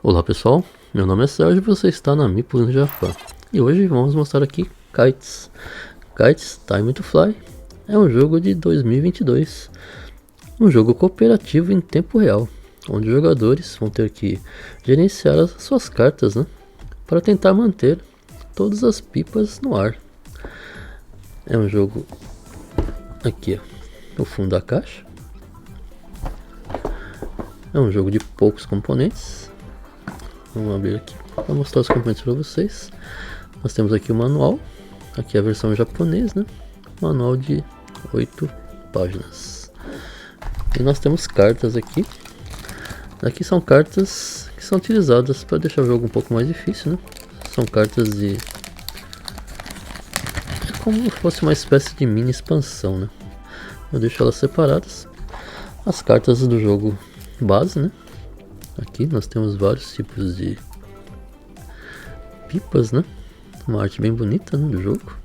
Olá pessoal, meu nome é Sérgio e você está na Meeple no Japão. E hoje vamos mostrar aqui Kites. Kites Time to Fly é um jogo de 2022, um jogo cooperativo em tempo real, onde os jogadores vão ter que gerenciar as suas cartas, para tentar manter todas as pipas no ar. É um jogo aqui no fundo da caixa. É um jogo de poucos componentes. Vamos abrir aqui para mostrar os componentes para vocês. Nós temos aqui o manual. Aqui é a versão japonesa, Manual de 8 páginas. E nós temos cartas aqui. Aqui são cartas que são utilizadas para deixar o jogo um pouco mais difícil, São cartas de... É como se fosse uma espécie de mini expansão, Eu deixo elas separadas. As cartas do jogo base, Aqui nós temos vários tipos de pipas, Uma arte bem bonita, do jogo.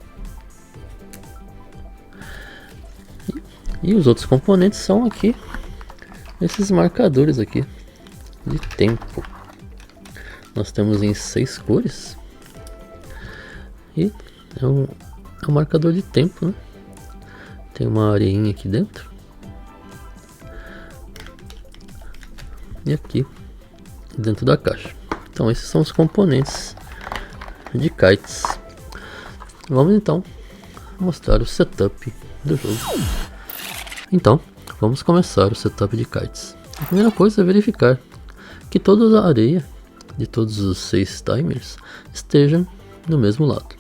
E os outros componentes são aqui esses marcadores aqui de tempo. Nós temos em 6 cores. E é um marcador de tempo, Tem uma areinha aqui dentro. E aqui dentro da caixa. Então esses são os componentes de Kites. Vamos então mostrar o setup do jogo. Então vamos começar o setup de Kites. A primeira coisa é verificar que toda a areia de todos os 6 timers estejam do mesmo lado.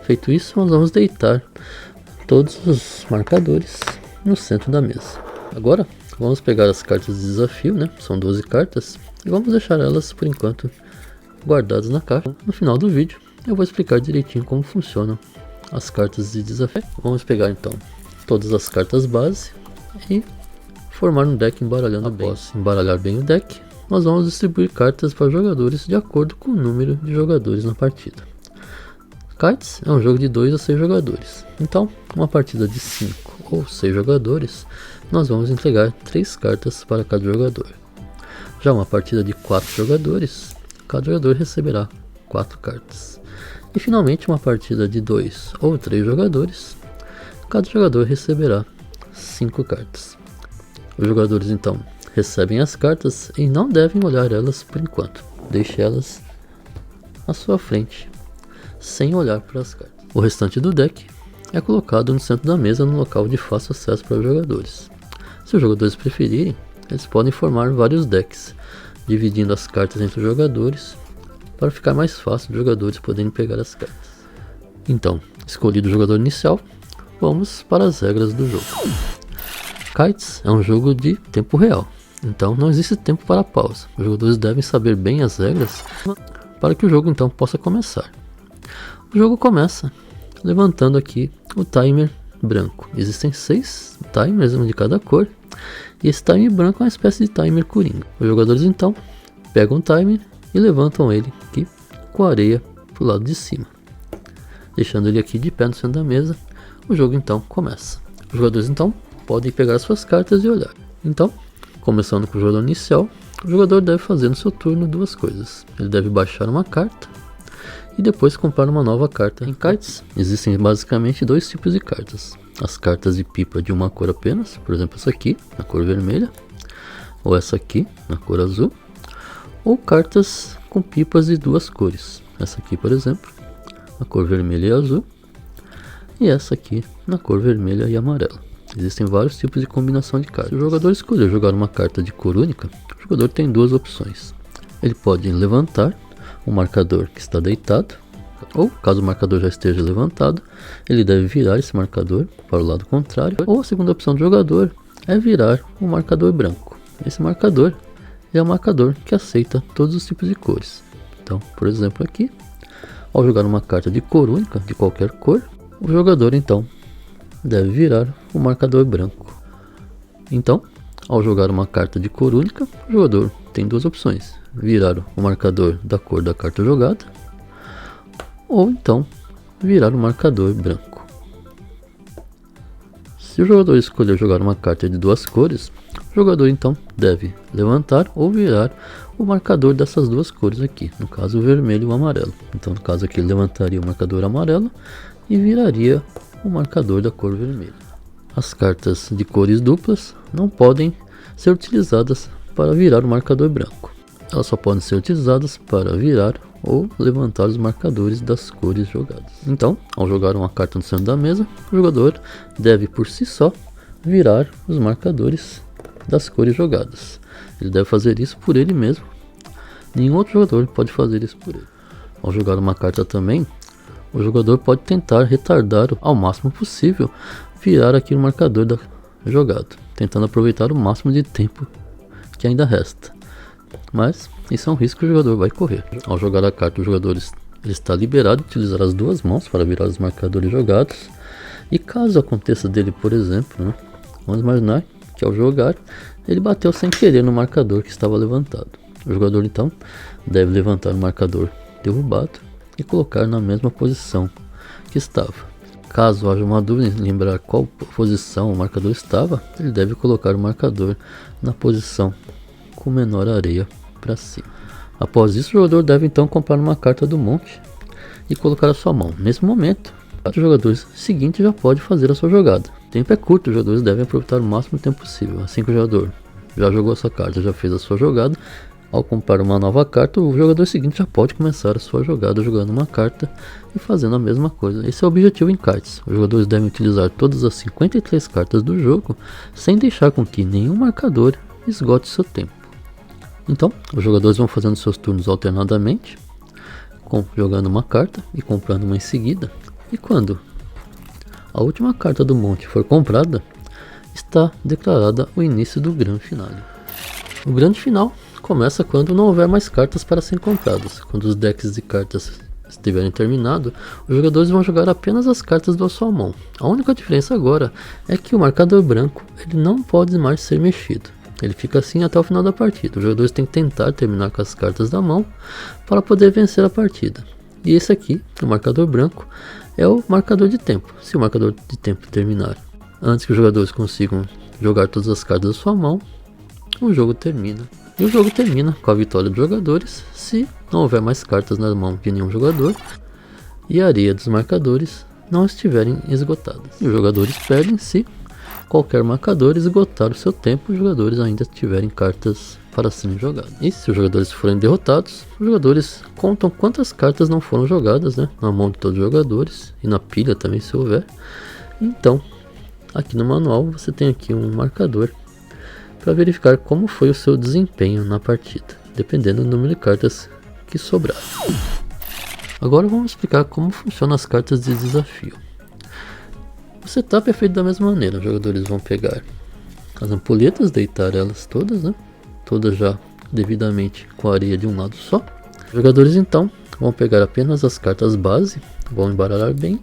Feito isso, nós vamos deitar todos os marcadores no centro da mesa. Agora vamos pegar as cartas de desafio, São 12 cartas. E vamos deixar elas por enquanto guardadas na caixa. No final do vídeo eu vou explicar direitinho como funcionam as cartas de desafio. Vamos pegar então todas as cartas base e formar um deck embaralhando. Após embaralhar bem o deck, nós vamos distribuir cartas para jogadores de acordo com o número de jogadores na partida. Kites é um jogo de 2 a 6 jogadores. Então, uma partida de 5 ou 6 jogadores, nós vamos entregar 3 cartas para cada jogador. Já uma partida de 4 jogadores, cada jogador receberá 4 cartas. E finalmente uma partida de 2 ou 3 jogadores, cada jogador receberá 5 cartas. Os jogadores então recebem as cartas e não devem olhar elas por enquanto. Deixe elas à sua frente, sem olhar para as cartas. O restante do deck é colocado no centro da mesa no local de fácil acesso para os jogadores. Se os jogadores preferirem, eles podem formar vários decks, dividindo as cartas entre os jogadores, para ficar mais fácil os jogadores poderem pegar as cartas. Então, escolhido o jogador inicial, vamos para as regras do jogo. Kites é um jogo de tempo real, então não existe tempo para pausa. Os jogadores devem saber bem as regras para que o jogo então possa começar. O jogo começa levantando aqui o timer branco. Existem 6 timers, um de cada cor, e esse timer branco é uma espécie de timer coringa. Os jogadores então pegam o timer e levantam ele aqui com a areia para o lado de cima, deixando ele aqui de pé no centro da mesa. O jogo então começa. Os jogadores então podem pegar suas cartas e olhar. Então, começando com o jogador inicial, o jogador deve fazer no seu turno 2 coisas. Ele deve baixar uma carta e depois comprar uma nova carta. Em Kites existem basicamente 2 tipos de cartas: as cartas de pipa de uma cor apenas, por exemplo essa aqui na cor vermelha, ou essa aqui na cor azul, ou cartas com pipas de 2 cores, essa aqui por exemplo na cor vermelha e azul, e essa aqui na cor vermelha e amarela. Existem vários tipos de combinação de cartas. Se o jogador escolher jogar uma carta de cor única, o jogador tem 2 opções. Ele pode levantar o marcador que está deitado, ou caso o marcador já esteja levantado, ele deve virar esse marcador para o lado contrário. Ou a segunda opção do jogador é virar o marcador branco. Esse marcador é um marcador que aceita todos os tipos de cores. Então, por exemplo aqui, ao jogar uma carta de cor única, de qualquer cor, o jogador então deve virar o marcador branco. Então, ao jogar uma carta de cor única, o jogador tem 2 opções: virar o marcador da cor da carta jogada, ou então virar o marcador branco. Se o jogador escolher jogar uma carta de 2 cores, O jogador então deve levantar ou virar o marcador dessas duas cores aqui, no caso o vermelho e o amarelo. Então no caso aqui ele levantaria o marcador amarelo e viraria o marcador da cor vermelha. As cartas de cores duplas não podem ser utilizadas para virar o marcador branco. Elas só podem ser utilizadas para virar ou levantar os marcadores das cores jogadas. Então, ao jogar uma carta no centro da mesa, o jogador deve por si só virar os marcadores das cores jogadas. Ele deve fazer isso por ele mesmo. Nenhum outro jogador pode fazer isso por ele. Ao jogar uma carta também, o jogador pode tentar retardar ao máximo possível virar aqui o marcador da jogada, tentando aproveitar o máximo de tempo que ainda resta. Mas isso é um risco que o jogador vai correr. Ao jogar a carta, o jogador ele está liberado de utilizar as duas mãos para virar os marcadores jogados. E caso aconteça dele, por exemplo, né, vamos imaginar que ao jogar ele bateu sem querer no marcador que estava levantado. O jogador então deve levantar o marcador derrubado e colocar na mesma posição que estava. Caso haja uma dúvida em lembrar qual posição o marcador estava, ele deve colocar o marcador na posição com menor areia para cima. Após isso, o jogador deve então comprar uma carta do monte e colocar a sua mão. Nesse momento, o jogador seguinte já pode fazer a sua jogada. O tempo é curto, os jogadores devem aproveitar o máximo tempo possível. Assim que o jogador já jogou a sua carta, já fez a sua jogada, ao comprar uma nova carta, o jogador seguinte já pode começar a sua jogada jogando uma carta e fazendo a mesma coisa. Esse é o objetivo em kites. Os jogadores devem utilizar todas as 53 cartas do jogo sem deixar com que nenhum marcador esgote seu tempo. Então, os jogadores vão fazendo seus turnos alternadamente, jogando uma carta e comprando uma em seguida. E quando a última carta do monte for comprada, está declarada o início do grande finale. O grande final começa quando não houver mais cartas para serem compradas. Quando os decks de cartas estiverem terminados, os jogadores vão jogar apenas as cartas da sua mão. A única diferença agora é que o marcador branco ele não pode mais ser mexido. Ele fica assim até o final da partida. Os jogadores têm que tentar terminar com as cartas da mão para poder vencer a partida. E esse aqui, o marcador branco, é o marcador de tempo. Se o marcador de tempo terminar antes que os jogadores consigam jogar todas as cartas da sua mão, o jogo termina. E o jogo termina com a vitória dos jogadores se não houver mais cartas na mão de nenhum jogador e a areia dos marcadores não estiverem esgotadas. E os jogadores perdem se qualquer marcador esgotar o seu tempo e os jogadores ainda tiverem cartas para serem jogadas. E se os jogadores forem derrotados, os jogadores contam quantas cartas não foram jogadas, né, na mão de todos os jogadores e na pilha também se houver. Então, aqui no manual você tem aqui um marcador para verificar como foi o seu desempenho na partida, dependendo do número de cartas que sobraram. Agora vamos explicar como funcionam as cartas de desafio. O setup é feito da mesma maneira. Os jogadores vão pegar as ampulhetas, deitar elas todas, né? Todas já devidamente com a areia de um lado só. Os jogadores então vão pegar apenas as cartas base, vão embaralhar bem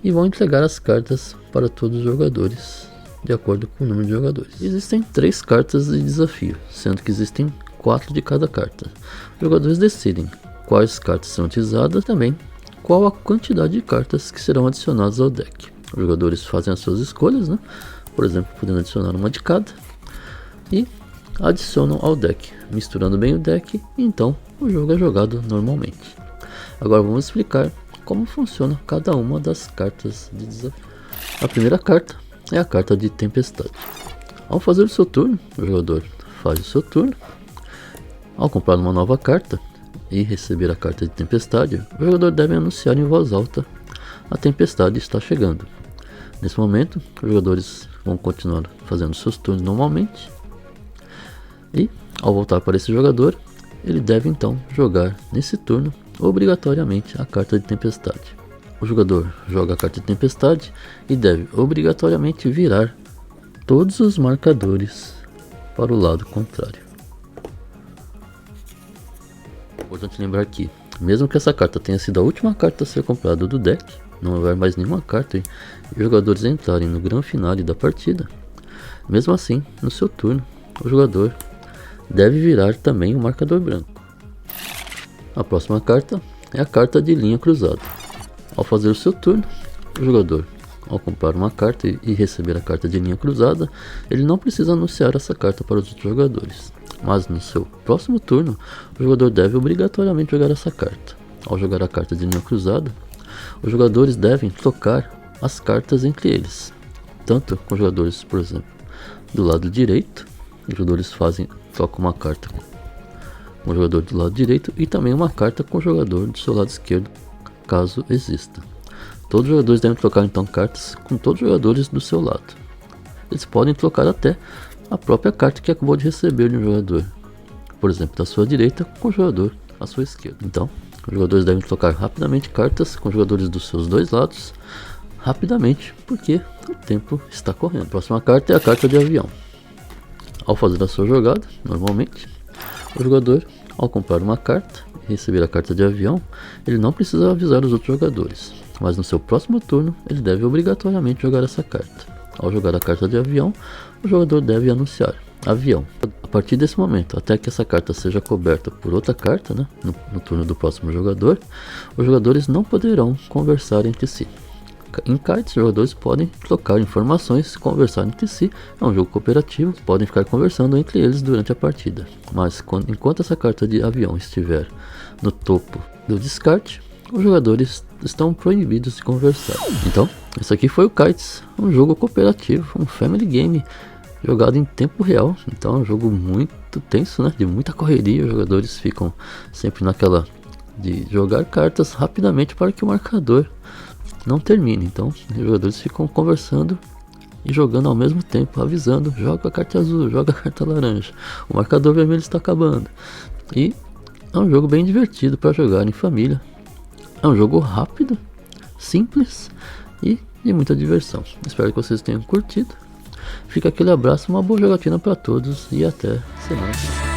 e vão entregar as cartas para todos os jogadores de acordo com o número de jogadores. Existem 3 cartas de desafio, sendo que existem 4 de cada carta. Os jogadores decidem quais cartas serão utilizadas, também qual a quantidade de cartas que serão adicionadas ao deck. Os jogadores fazem as suas escolhas, né? Por exemplo, podendo adicionar uma de cada e adicionam ao deck, misturando bem o deck, e então o jogo é jogado normalmente. Agora vamos explicar como funciona cada uma das cartas de desafio. A primeira carta é a carta de tempestade. Ao fazer o seu turno, o jogador faz o seu turno. Ao comprar uma nova carta e receber a carta de tempestade, o jogador deve anunciar em voz alta: a tempestade está chegando. Nesse momento, os jogadores vão continuar fazendo seus turnos normalmente. E, ao voltar para esse jogador, ele deve então jogar nesse turno, obrigatoriamente, a carta de tempestade. O jogador joga a carta de tempestade e deve obrigatoriamente virar todos os marcadores para o lado contrário. Importante lembrar que, mesmo que essa carta tenha sido a última carta a ser comprada do deck, não houver mais nenhuma carta e os jogadores entrarem no grande finale da partida, mesmo assim, no seu turno, o jogador deve virar também o marcador branco. A próxima carta é a carta de linha cruzada. Ao fazer o seu turno, o jogador ao comprar uma carta e receber a carta de linha cruzada, ele não precisa anunciar essa carta para os outros jogadores. Mas no seu próximo turno, o jogador deve obrigatoriamente jogar essa carta. Ao jogar a carta de linha cruzada, os jogadores devem trocar as cartas entre eles. Tanto com jogadores, por exemplo, do lado direito, os jogadores trocam uma carta com o jogador do lado direito e também uma carta com o jogador do seu lado esquerdo, caso exista. Todos os jogadores devem trocar então cartas com todos os jogadores do seu lado. Eles podem trocar até a própria carta que acabou de receber de um jogador, por exemplo, da sua direita com o jogador à sua esquerda. Então, os jogadores devem trocar rapidamente cartas com os jogadores dos seus dois lados, rapidamente, porque o tempo está correndo. A próxima carta é a carta de avião. Ao fazer a sua jogada, normalmente, o jogador, ao comprar uma carta e receber a carta de avião, ele não precisa avisar os outros jogadores, mas no seu próximo turno ele deve obrigatoriamente jogar essa carta. Ao jogar a carta de avião, o jogador deve anunciar avião. A partir desse momento, até que essa carta seja coberta por outra carta, no turno do próximo jogador, os jogadores não poderão conversar entre si. Em kites, os jogadores podem trocar informações e conversar entre si. É um jogo cooperativo, podem ficar conversando entre eles durante a partida. Mas enquanto essa carta de avião estiver no topo do descarte, os jogadores estão proibidos de conversar. Então, esse aqui foi o Kites, um jogo cooperativo, um family game jogado em tempo real. Então é um jogo muito tenso, né? De muita correria, os jogadores ficam sempre naquela de jogar cartas rapidamente para que o marcador não termine. Então os jogadores ficam conversando e jogando ao mesmo tempo, avisando: joga a carta azul, joga a carta laranja, o marcador vermelho está acabando. E é um jogo bem divertido para jogar em família. É um jogo rápido, simples e de muita diversão. Espero que vocês tenham curtido. Fica aquele abraço, uma boa jogatina para todos e até semana que vem.